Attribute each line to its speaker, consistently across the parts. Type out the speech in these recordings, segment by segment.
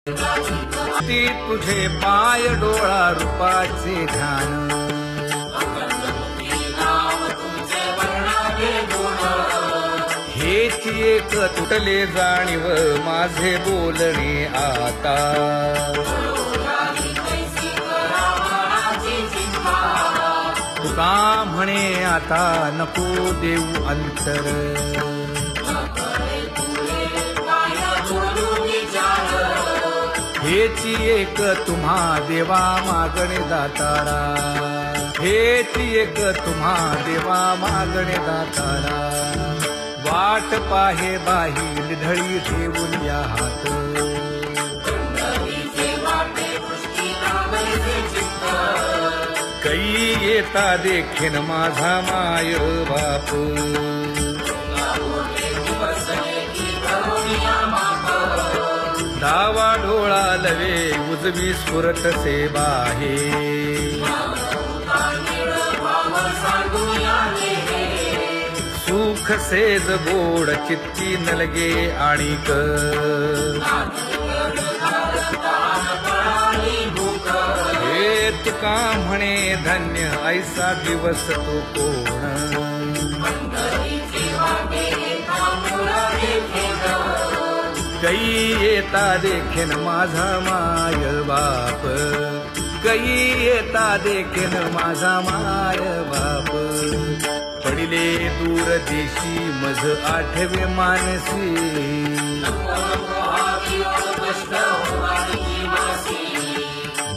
Speaker 1: ती तुझे पाय डोळा रूपाचे ध्यान, हेच एक तुटले जाणीव माझे बोलणे आता. तुका म्हणे आता नको देऊ अंतर, हेची एक तुम्हा देवा मागणे दातारा, हेची एक तुम्हा देवा मागणे दातारा. वाट पाहे बाही ढळी ठेवून या हात, कै येता देखीन माझा माय बाप. डावा डोळा लवे उजवी स्फुरत से बाहे, सुख सेज गोड चित्ती नलगे आणिक. हे तुका म्हणे धन्य ऐसा दिवस तो कोण, कै येता देखीन माझा माय बाप, कै येता देखीन माझा माय बाप. पडिले दूर देशी मज आठवे मानसी,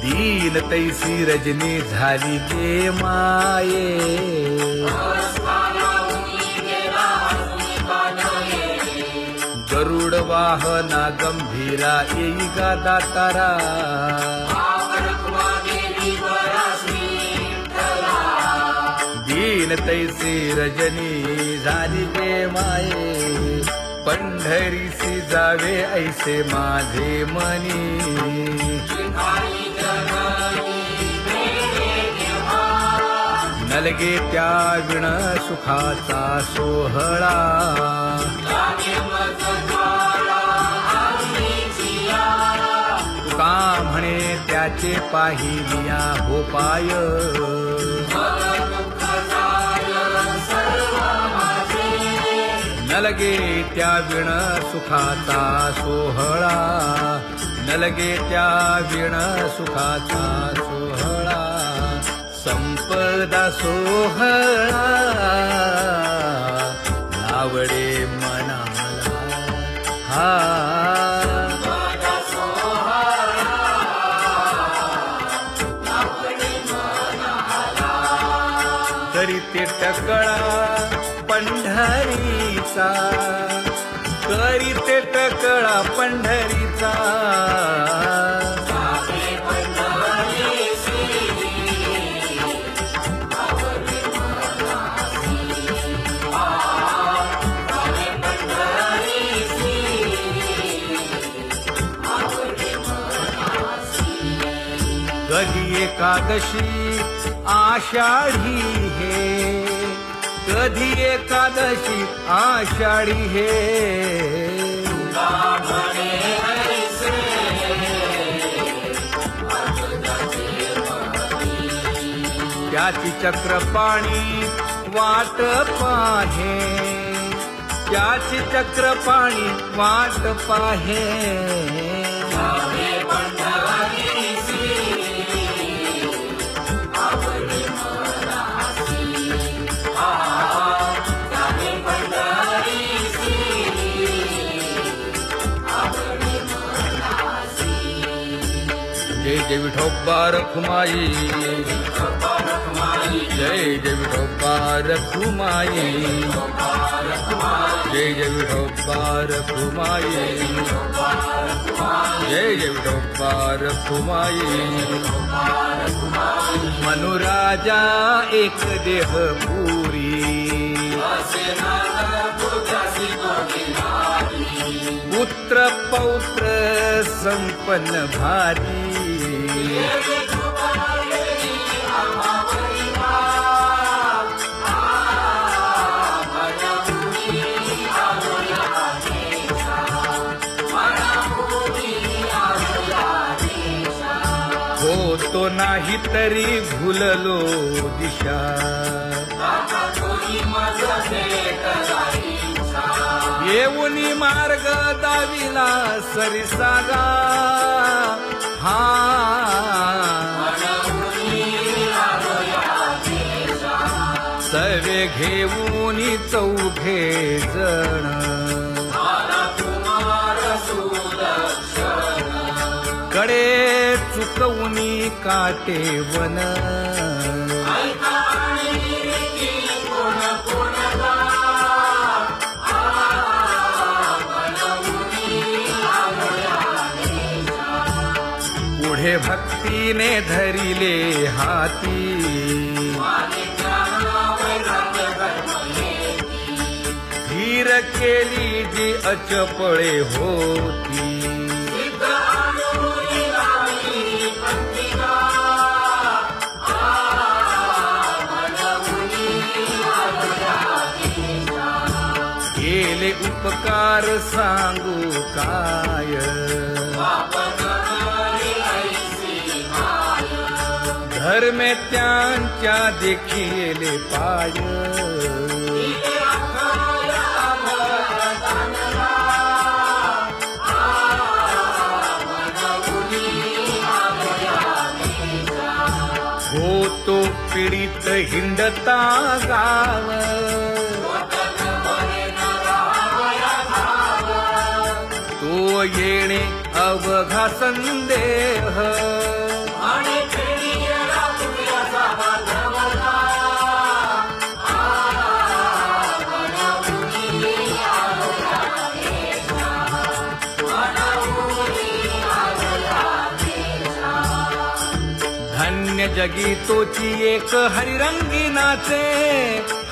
Speaker 1: दीन तैसी रजनी झाली गे माये. गरुड वाहना गंभीरा येई गा दातारा, दीन तैसी रजनी झाली गे माये. पंढरीसी जावे ऐसे माझे मनी, नलगे त्या विण सुखाचा सोहळा. तुका म्हणे त्याचे पाहिलिया हो पाय, नलगे त्या विण सुखाचा सोहळा, नलगे त्या विण सुखाचा सोहळा. संपदा सोहळा लावडे मनाला, हा करीते टकळा पंढरीचा, करीते टकळा पंढरीचा. कधी एकादशी आषाढी हे, कधी एकादशी आषाढी हे. त्याची चक्रपाणी वाट पाहे, त्याची चक्रपाणी वाट पाहे. जय जय विठोबा रखुमाई, जय जय विठोबा रखुमाई, जय जय विठोबा रखुमाई, जय जय विठोबा रखुमाई. मनुराजा एक देह पुरी, पुत्र पौत्र संपन्न भारी. होतो नाही तरी भुललो दिशा येऊनी मार्ग दाविला सरिसागा हा सवे घेऊनी चौघे जण कडे चुकवूनी काटे वन पुढे भक्तीने धरिले हाती धीर केली जी अचपळे होती केले उपकार सांगू काय धर्मे त्यांच्या देखिले पाय होतो पीडित हिंडता गाव तो येणे अवघा संदेह धन्य जगी तोची एक हरिरंगी नाचे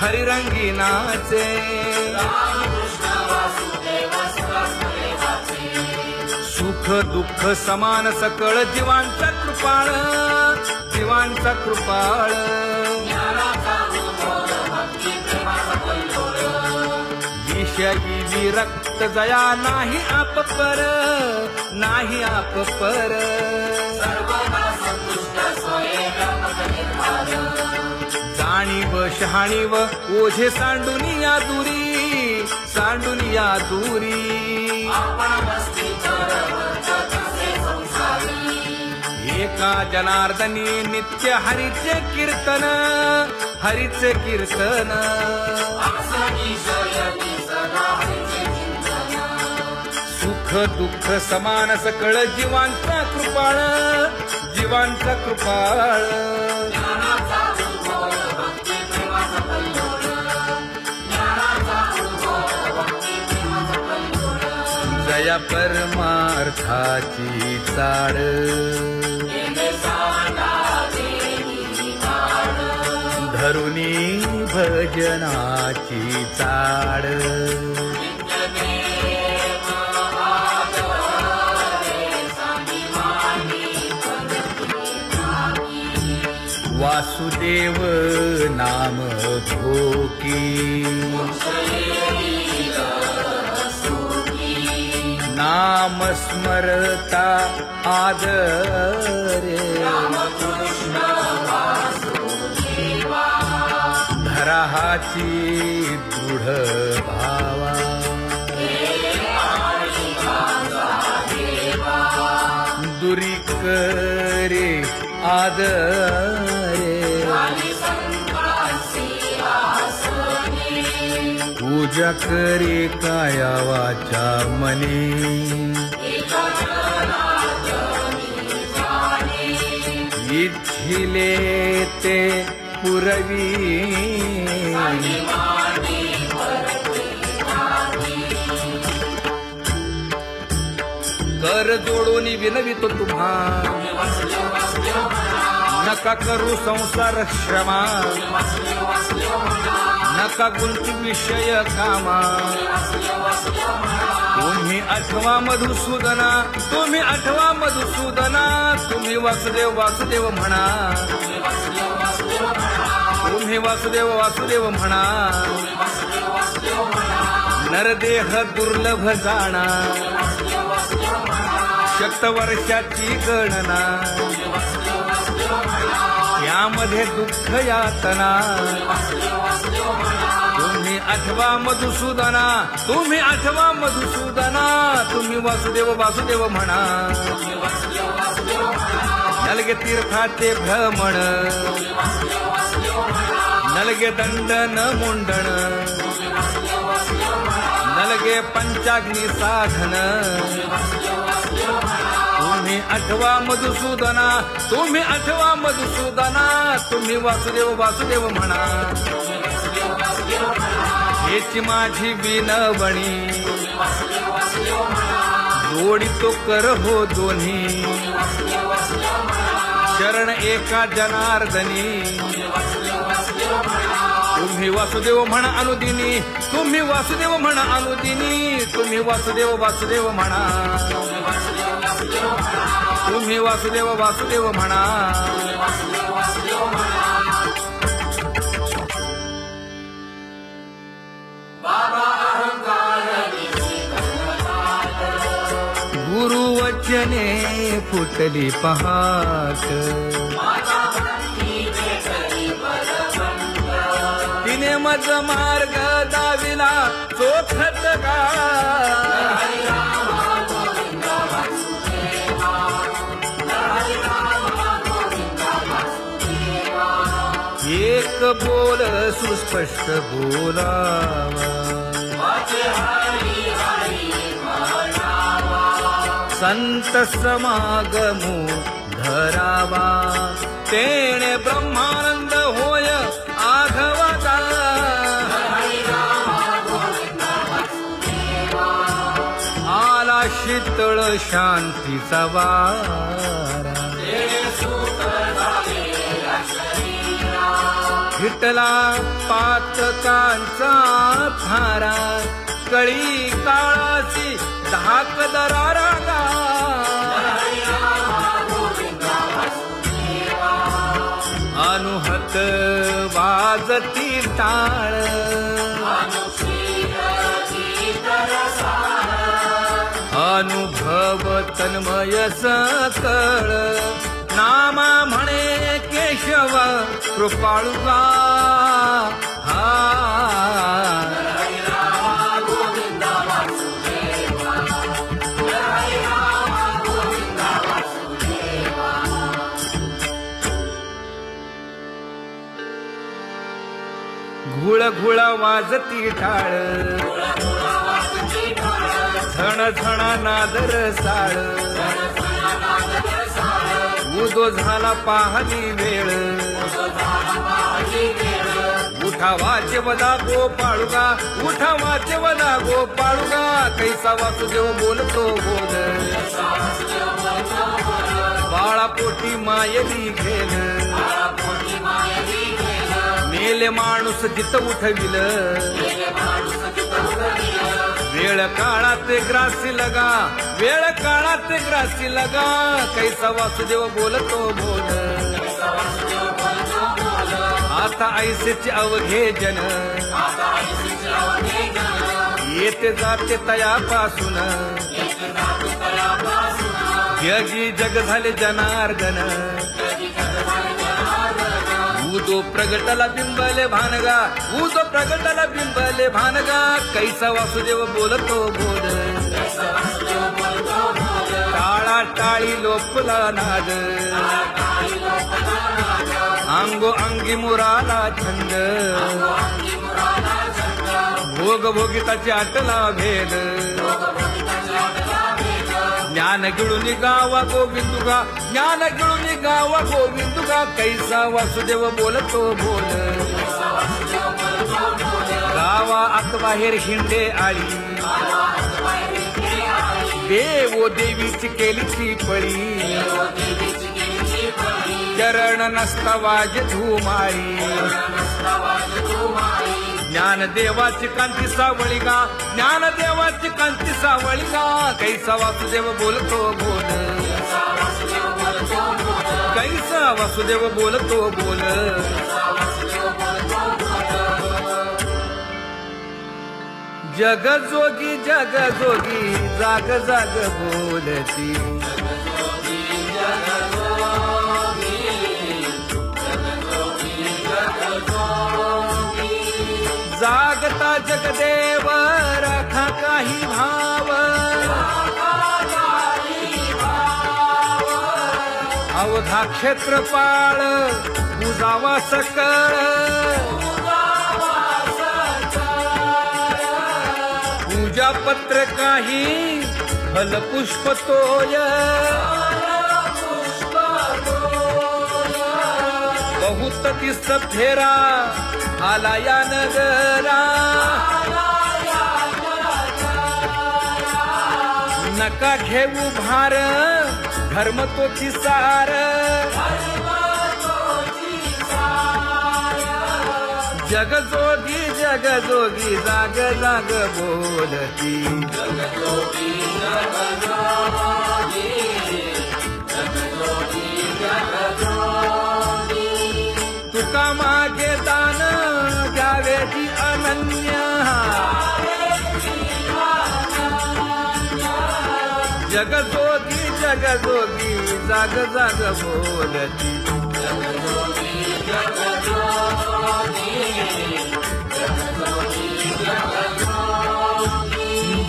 Speaker 1: हरिरंगी नाचे सुख दुःख समान सकळ जीवांचा कृपाळ जीवांचा कृपाळ विषयी विरक्त जया नाही आप पर नाही आप पर जाणीव शहाणीव ओझे सांडुनिया दूरी एका जनार्दनी नित्य हरीचे कीर्तन सुख दुःख समान सकळ जीवांचा कृपाळ जया परमार्थाची चाड धरुनी भजनाची चाड वासुदेव नाम धोकी नाम स्मरता आदरे धराहाची दृढ भावा दुरी करे आदरे पूजा करे काया वाचा मनी इच्छिले ते पुरवी कर जोडून विनवितो तुम्हा नका करू संसार श्रमा नका गुंतू विषय कामा तुम्ही आठवा मधुसूदना तुम्ही वासुदेव म्हणा तुम्ही वासुदेव म्हणा नरदेह दुर्लभ जाणा शतवर्षाची गणना यामध्ये दुःख यातना तुम्ही आठवा मधुसूदना तुम्ही आठवा मधुसूदना तुम्ही वासुदेव वासुदेव म्हणा नलगे तीर्थाचे भ्रमण नलगे दंडन मुंडण नलगे पंचाग्नी साधन तुम्ही आठवा मधुसूदना तुम्ही आठवा मधुसूदना तुम्ही वासुदेव वासुदेव म्हणा हेची माझी विनवणी जोडितो कर हो दोन्ही शरण एका जनार्दनी तुम्ही वासुदेव म्हणा अनुदिनी तुम्ही वासुदेव म्हणा अनुदिनी तुम्ही वासुदेव वासुदेव म्हणा तुम्ही वासुदेव वासुदेव म्हणा गुरुवचने फुटली पहाट तिने मज मार्ग दाविला चोखत का एक बोल सुस्पष्ट बोलावा संत समागमू धरावा तेणे ब्रह्मानंद होय आघवता आला शीतळ शांतीचा वारा विठला पातकांचा थारा कळी काळाची धाक दरारा अनुहत वाजती टाळ अनुभव तन्मय सकळ नामा म्हणे केशव कृपाळुगा घुळ घुळ वाजती टाळ झण झणा नादर साळ उदो झाला पाहली वेळ उठा वाचे वदा गोपाळुगा उठा वाचे वदा गोपाळुगा कैसा वासुदेव बोलतो बोल बाळा पोटी मायली घेल मेले माणूस जित उठविल वेळ काळात ग्रासी लगा वेळ काळात ग्रासी लगा कैसा वासुदेव बोलतो बोल आता ऐसेचे अवघे जन येते जाते तयापासून जगी जग झाले जनार्दन उदो प्रगटला बिंबले भानगा उदो प्रगटला बिंबले भानगा कैसा वासुदेव बोलतो बोल टाळा टाळी लोपला नाद अंगो अंगी मुराला छंद भोग भोगिताची आटला भेद ज्ञान गिळून गावा गोविंदुगा ज्ञान गिळून गावा गोविंदुगा कैसा वासुदेव बोलतो बोल गावा आत बाहेर हिंडे आळी देवो देवीची केलीची पळी चरण नसता वाज धुमाळी ज्ञानदेवाची कांती सावळी गा ज्ञानदेवाची कांती सावळी गा कैसा वासुदेव बोलतो बोल कैसा वासुदेव बोलतो बोल जग जोगी जाग जाग बोलती देव राखा काही भाव अवधा क्षेत्रपाळ पूजावा सकळ पूजा पत्र काही फलपुष्प तोय बहुत तीस फेरा आला या नगरा नका घेऊ भार धर्म तोची सार जगजोगी जगजोगी जाग जाग बोलती तुका मागे दान द्यावे ती अनन्य जगजोगी जगजोगी जाग जाग बोलती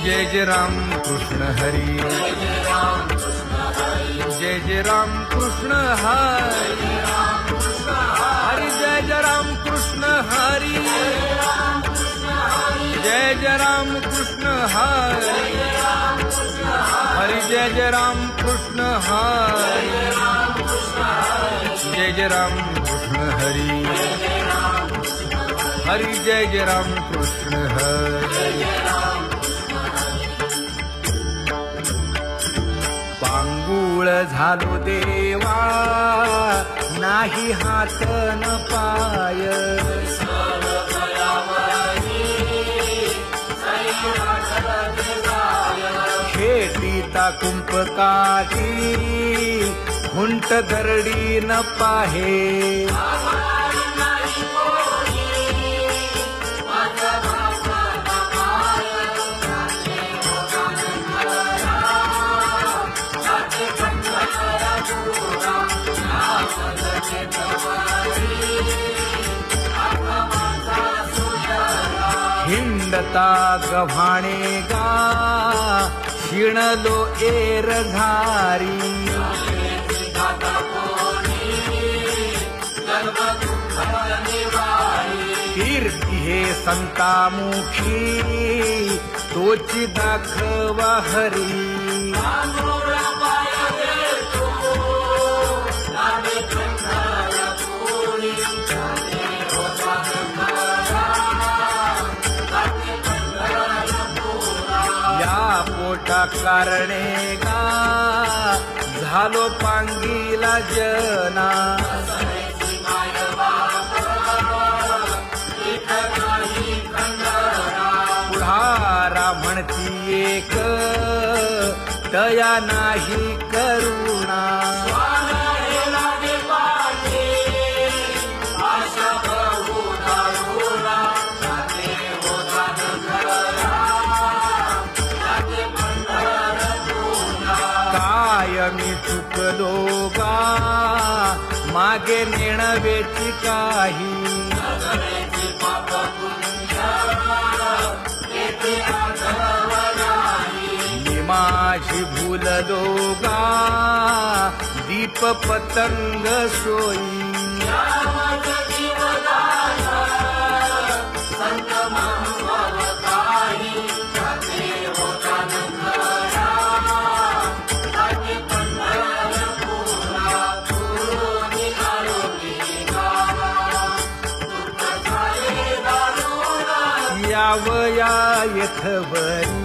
Speaker 1: जय जय राम कृष्ण हरी जय जय राम कृष्ण हरी हरी जय जय राम कृष्ण हरी जय जय राम कृष्ण हरी हरी जय जय राम कृष्ण हरी जय जय राम कृष्ण हरी हरी जय जय राम कृष्ण हरी पांगुळ झालो देवा नाही हात न पाय शेतीता कुंपकाठी हुंट दरडी न पाहे हिंडता गव्हाणे गा शिणलो एरघारी कीर्ती हे संतामुखी तोची दाखवा हरी पोटा कारणे गा झालो पांगीला जना पुढारा म्हणती एक तया नाही करुणा मी चुकलो गा मागे नेणवेची काही मी माझी भूललो गा दीप पतंग सोयी यावया यथवरी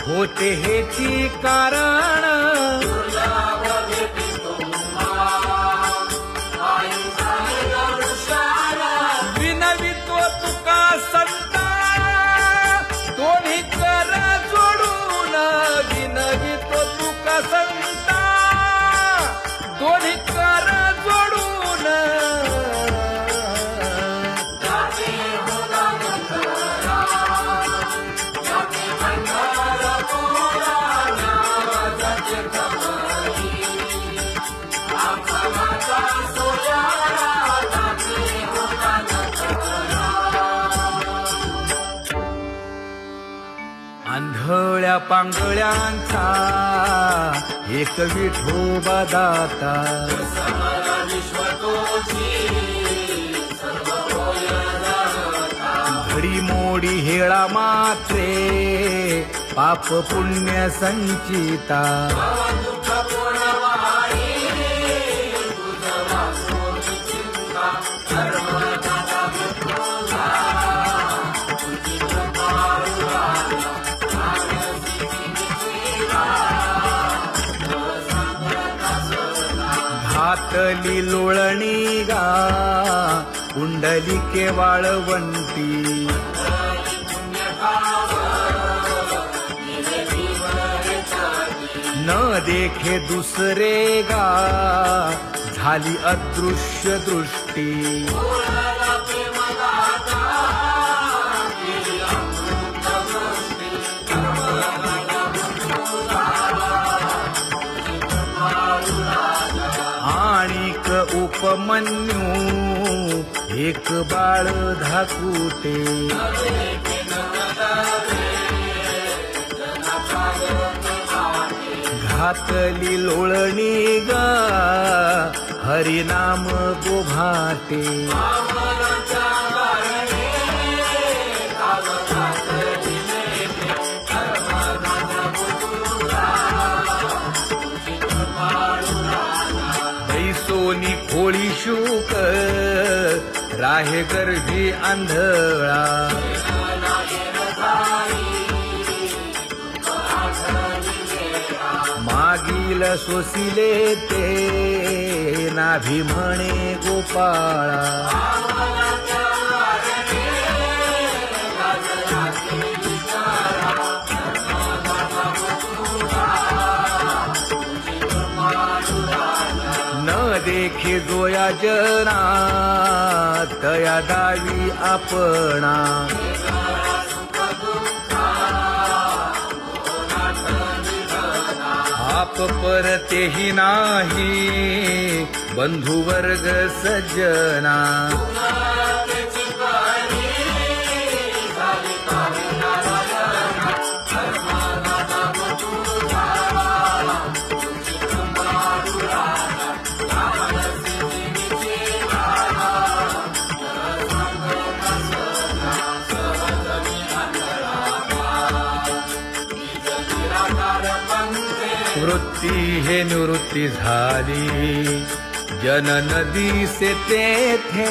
Speaker 1: होते हेची कारण विनवितो तुका संता दोन्ही कर जोडून विनवितो तुका संता दोन्ही कर जोडून
Speaker 2: Come on.
Speaker 1: या पांगळ्यांचा एक विठोबा दाता. घडी मोडी हेळा मात्रे पाप पुण्य संचिता. घातली लोळणी गा कुंडलिके वाळवंटी. न देखे दुसरे गा झाली अदृश्य दृष्टी. आणिक उपमन्यू एक बाळ धाकुटे. घातली लोळणी ग हरिनाम गोभाटे. सोनी खोळी शूक राहे गर्भी आंधळा. मागील सोसिले ते नाभी म्हणे गोपाळा. न देखे जोया जना तया दावी आपणा. आप परतेही नाही बंधू वर्ग सज्जना. वृत्ती हे निवृत्ती झाली जन नदी से तेथे.